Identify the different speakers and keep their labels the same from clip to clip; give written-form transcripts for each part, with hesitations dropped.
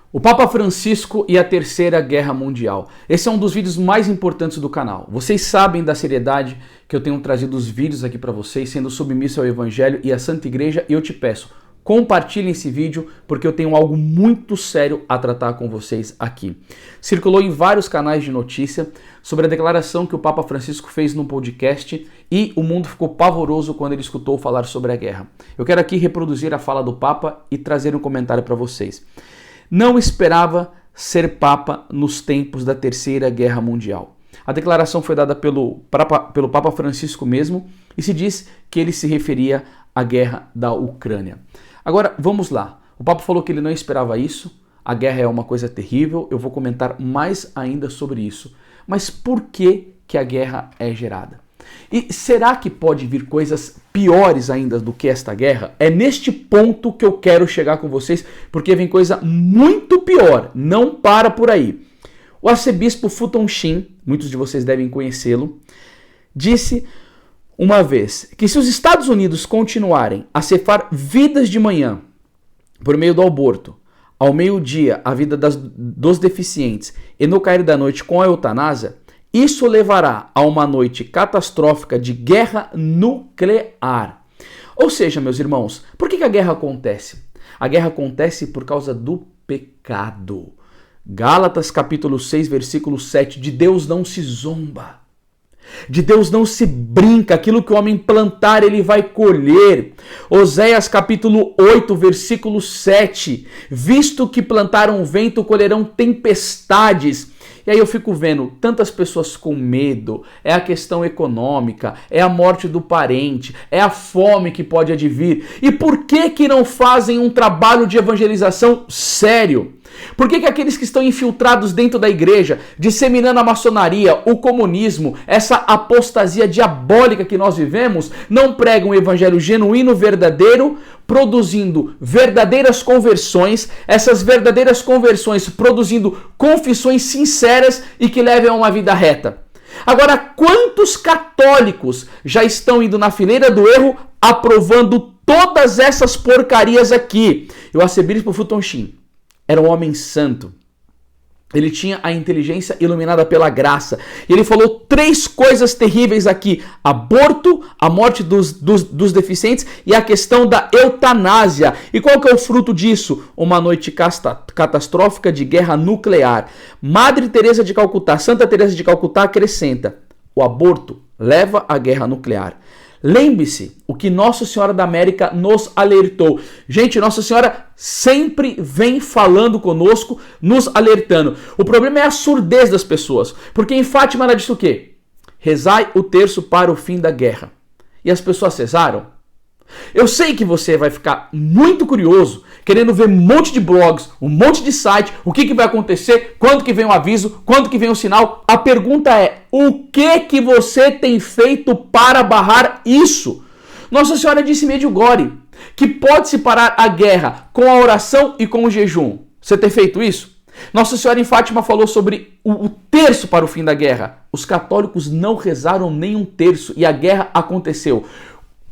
Speaker 1: O Papa Francisco e a Terceira Guerra Mundial. Esse é um dos vídeos mais importantes do canal. Vocês sabem da seriedade que eu tenho trazido os vídeos aqui para vocês, sendo submisso ao Evangelho e à Santa Igreja, e eu te peço, compartilhem esse vídeo porque eu tenho algo muito sério a tratar com vocês aqui. Circulou em vários canais de notícia sobre a declaração que o Papa Francisco fez num podcast e o mundo ficou pavoroso quando ele escutou falar sobre a guerra. Eu quero aqui reproduzir a fala do Papa e trazer um comentário para vocês. Não esperava ser Papa nos tempos da Terceira Guerra Mundial. A declaração foi dada pelo Papa Francisco mesmo e se diz que ele se referia à guerra da Ucrânia. Agora, vamos lá. O Papa falou que ele não esperava isso, a guerra é uma coisa terrível, eu vou comentar mais ainda sobre isso. Mas por que a guerra é gerada? E será que pode vir coisas piores ainda do que esta guerra? É neste ponto que eu quero chegar com vocês, porque vem coisa muito pior, não para por aí. O arcebispo Futon Shin, muitos de vocês devem conhecê-lo, disse uma vez que se os Estados Unidos continuarem a ceifar vidas de manhã por meio do aborto, ao meio-dia a vida dos deficientes e no cair da noite com a eutanásia, isso levará a uma noite catastrófica de guerra nuclear. Ou seja, meus irmãos, por que a guerra acontece? A guerra acontece por causa do pecado. Gálatas capítulo 6, versículo 7, de Deus não se zomba. De Deus não se brinca, aquilo que o homem plantar ele vai colher. Oséias capítulo 8, versículo 7, visto que plantaram vento, colherão tempestades. E aí eu fico vendo tantas pessoas com medo, é a questão econômica, é a morte do parente, é a fome que pode advir. E por que não fazem um trabalho de evangelização sério? Por que aqueles que estão infiltrados dentro da igreja, disseminando a maçonaria, o comunismo, essa apostasia diabólica que nós vivemos, não pregam o evangelho genuíno, verdadeiro, produzindo verdadeiras conversões, essas verdadeiras conversões produzindo confissões sinceras e que levem a uma vida reta? Agora, quantos católicos já estão indo na fileira do erro, aprovando todas essas porcarias aqui? O arcebispo Futon Shin era um homem santo. Ele tinha a inteligência iluminada pela graça. E ele falou 3 coisas terríveis aqui: aborto, a morte dos deficientes e a questão da eutanásia. E qual que é o fruto disso? Uma noite catastrófica de guerra nuclear. Madre Teresa de Calcutá, Santa Teresa de Calcutá acrescenta: o aborto leva à guerra nuclear. Lembre-se o que Nossa Senhora da América nos alertou. Gente, Nossa Senhora sempre vem falando conosco, nos alertando. O problema é a surdez das pessoas. Porque em Fátima ela disse o quê? Rezai o terço para o fim da guerra. E as pessoas rezaram? Eu sei que você vai ficar muito curioso, querendo ver um monte de blogs, um monte de site, o que vai acontecer, quando que vem o aviso, quando que vem o sinal. A pergunta é, o que você tem feito para barrar isso? Nossa Senhora disse em Medjugorje que pode-se parar a guerra com a oração e com o jejum. Você tem feito isso? Nossa Senhora em Fátima falou sobre o terço para o fim da guerra. Os católicos não rezaram nem um terço e a guerra aconteceu.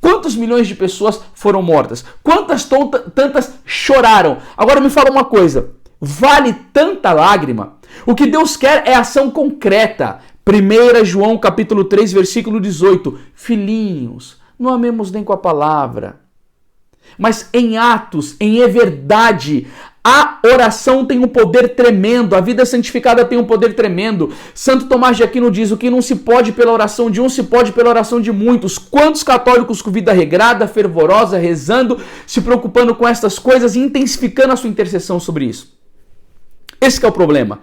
Speaker 1: Quantos milhões de pessoas foram mortas? Quantas tantas choraram? Agora me fala uma coisa, vale tanta lágrima? O que Deus quer é ação concreta. 1 João capítulo 3, versículo 18. Filhinhos, não amemos nem com a palavra, mas em atos, em verdade. A oração tem um poder tremendo, a vida santificada tem um poder tremendo. Santo Tomás de Aquino diz, o que não se pode pela oração de um, se pode pela oração de muitos. Quantos católicos com vida regrada, fervorosa, rezando, se preocupando com estas coisas e intensificando a sua intercessão sobre isso? Esse que é o problema.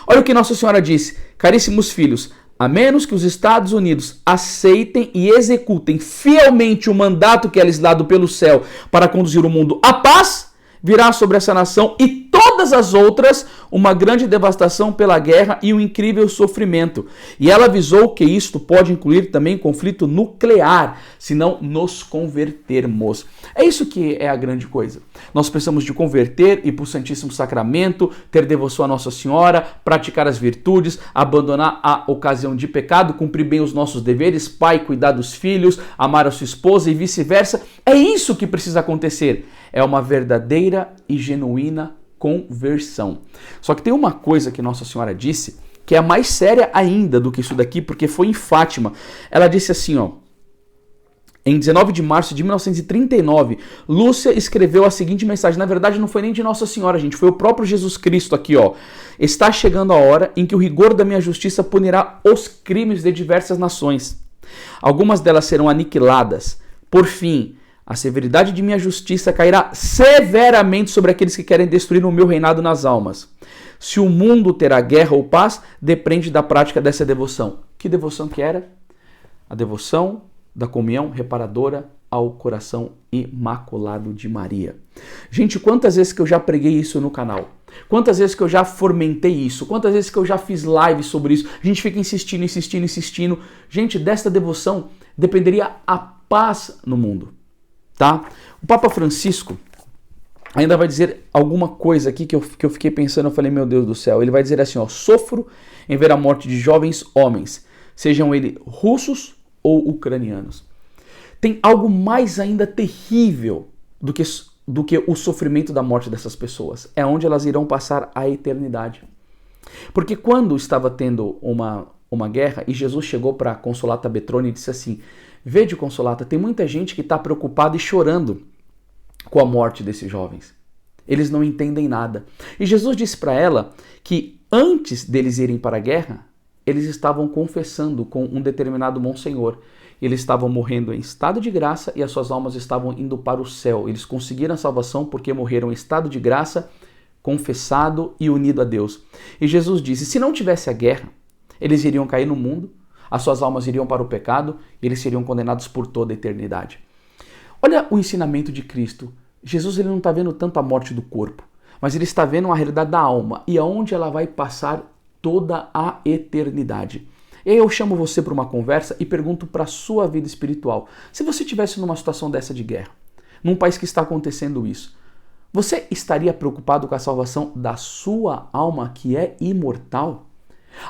Speaker 1: Olha o que Nossa Senhora disse, caríssimos filhos, a menos que os Estados Unidos aceitem e executem fielmente o mandato que é lhes dado pelo céu para conduzir o mundo à paz, virá sobre essa nação e todas as outras uma grande devastação pela guerra e um incrível sofrimento. E ela avisou que isto pode incluir também conflito nuclear, se não nos convertermos. É isso que é a grande coisa. Nós precisamos de converter, ir para o Santíssimo Sacramento, ter devoção a Nossa Senhora, praticar as virtudes, abandonar a ocasião de pecado, cumprir bem os nossos deveres, pai, cuidar dos filhos, amar a sua esposa e vice-versa. É isso que precisa acontecer. É uma verdadeira e genuína conversão. Só que tem uma coisa que Nossa Senhora disse, que é a mais séria ainda do que isso daqui, porque foi em Fátima. Ela disse assim, ó, em 19 de março de 1939, Lúcia escreveu a seguinte mensagem. Na verdade, não foi nem de Nossa Senhora, gente. Foi o próprio Jesus Cristo aqui, ó. Está chegando a hora em que o rigor da minha justiça punirá os crimes de diversas nações. Algumas delas serão aniquiladas. Por fim, a severidade de minha justiça cairá severamente sobre aqueles que querem destruir o meu reinado nas almas. Se o mundo terá guerra ou paz, depende da prática dessa devoção. Que devoção que era? A devoção da comunhão reparadora ao coração imaculado de Maria. Gente, quantas vezes que eu já preguei isso no canal? Quantas vezes que eu já fomentei isso? Quantas vezes que eu já fiz live sobre isso? A gente fica insistindo. Gente, desta devoção dependeria a paz no mundo, tá? O Papa Francisco ainda vai dizer alguma coisa aqui que eu fiquei pensando, eu falei, meu Deus do céu. Ele vai dizer assim, ó, sofro em ver a morte de jovens homens, sejam eles russos ou ucranianos. Tem algo mais ainda terrível do que o sofrimento da morte dessas pessoas. É onde elas irão passar a eternidade. Porque quando estava tendo uma guerra e Jesus chegou para Consolata Betrone e disse assim, vede, Consolata, tem muita gente que está preocupada e chorando com a morte desses jovens. Eles não entendem nada. E Jesus disse para ela que antes deles irem para a guerra, eles estavam confessando com um determinado monsenhor. Eles estavam morrendo em estado de graça e as suas almas estavam indo para o céu. Eles conseguiram a salvação porque morreram em estado de graça, confessado e unido a Deus. E Jesus disse, se não tivesse a guerra, eles iriam cair no mundo, as suas almas iriam para o pecado e eles seriam condenados por toda a eternidade. Olha o ensinamento de Cristo. Jesus ele não está vendo tanto a morte do corpo, mas ele está vendo a realidade da alma e aonde ela vai passar toda a eternidade. E aí eu chamo você para uma conversa e pergunto para a sua vida espiritual. Se você estivesse numa situação dessa de guerra, num país que está acontecendo isso, você estaria preocupado com a salvação da sua alma que é imortal?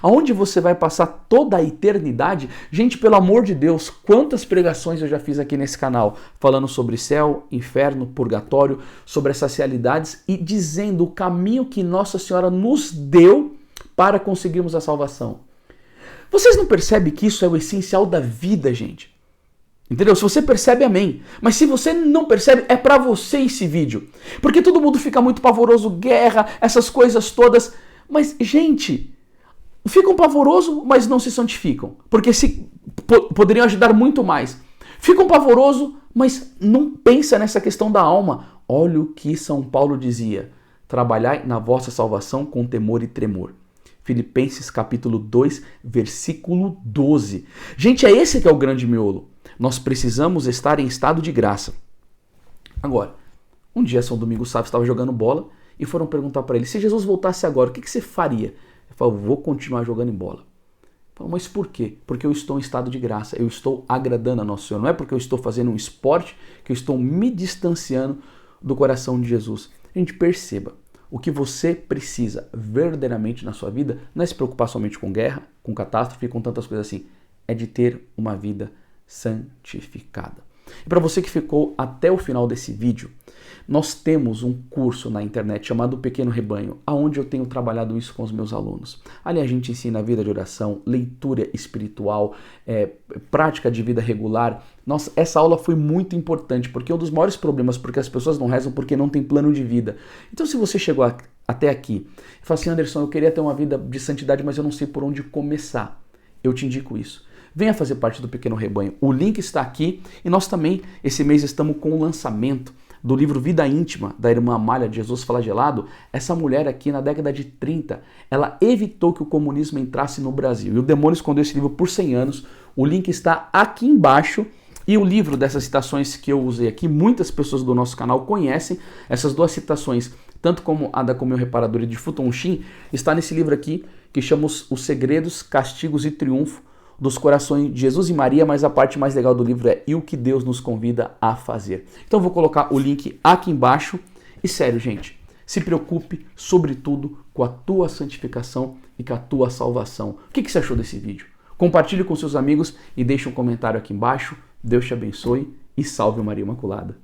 Speaker 1: Aonde você vai passar toda a eternidade? Gente, pelo amor de Deus, quantas pregações eu já fiz aqui nesse canal, falando sobre céu, inferno, purgatório, sobre essas realidades e dizendo o caminho que Nossa Senhora nos deu para conseguirmos a salvação. Vocês não percebem que isso é o essencial da vida, gente? Entendeu? Se você percebe, amém. Mas se você não percebe, é para você esse vídeo. Porque todo mundo fica muito pavoroso, guerra, essas coisas todas. Mas, gente, ficam pavoroso, mas não se santificam. Porque poderiam ajudar muito mais. Ficam pavoroso, mas não pensa nessa questão da alma. Olha o que São Paulo dizia. Trabalhai na vossa salvação com temor e tremor. Filipenses capítulo 2, versículo 12. Gente, é esse que é o grande miolo. Nós precisamos estar em estado de graça. Agora, um dia São Domingos Sávio estava jogando bola e foram perguntar para ele, se Jesus voltasse agora, o que você faria? Ele falou, vou continuar jogando em bola. Ele falou, mas por quê? Porque eu estou em estado de graça, eu estou agradando a Nosso Senhor. Não é porque eu estou fazendo um esporte que eu estou me distanciando do coração de Jesus. A gente perceba. O que você precisa verdadeiramente na sua vida não é se preocupar somente com guerra, com catástrofe, com tantas coisas assim. É de ter uma vida santificada. E para você que ficou até o final desse vídeo, nós temos um curso na internet chamado Pequeno Rebanho, onde eu tenho trabalhado isso com os meus alunos. Ali a gente ensina a vida de oração, leitura espiritual, prática de vida regular. Nossa, essa aula foi muito importante, porque um dos maiores problemas é porque as pessoas não rezam porque não tem plano de vida. Então se você chegou até aqui e fala assim, Anderson, eu queria ter uma vida de santidade, mas eu não sei por onde começar, eu te indico isso. Venha fazer parte do Pequeno Rebanho. O link está aqui e nós também, esse mês, estamos com o lançamento do livro Vida Íntima, da irmã Amália de Jesus Flagelado. Essa mulher aqui, na década de 30, ela evitou que o comunismo entrasse no Brasil. E o demônio escondeu esse livro por 100 anos. O link está aqui embaixo. E o livro dessas citações que eu usei aqui, muitas pessoas do nosso canal conhecem. Essas duas citações, tanto como a da Comunhão Reparadora de Futon Shin, está nesse livro aqui, que chama Os Segredos, Castigos e Triunfo dos Corações de Jesus e Maria, mas a parte mais legal do livro é E o que Deus nos convida a fazer. Então eu vou colocar o link aqui embaixo. E sério, gente, se preocupe sobretudo com a tua santificação e com a tua salvação. O que você achou desse vídeo? Compartilhe com seus amigos e deixe um comentário aqui embaixo. Deus te abençoe e salve Maria Imaculada.